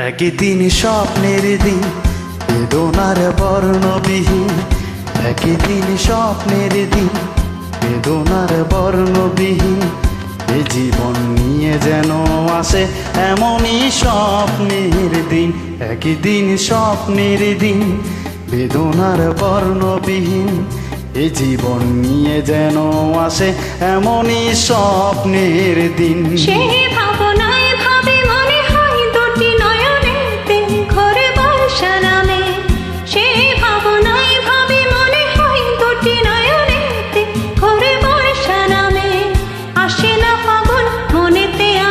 একদিন স্বপ্নের দিন, বেদনার বর্ণবিহীন। একদিন স্বপ্নের দিন, বেদনার বর্ণবিহীন। এ জীবন নিয়ে যেন আসে এমনই স্বপ্নের দিন। একদিন স্বপ্নের দিন, বেদনার বর্ণবিহীন। এ জীবন নিয়ে যেন আসে এমনই স্বপ্নের দিন।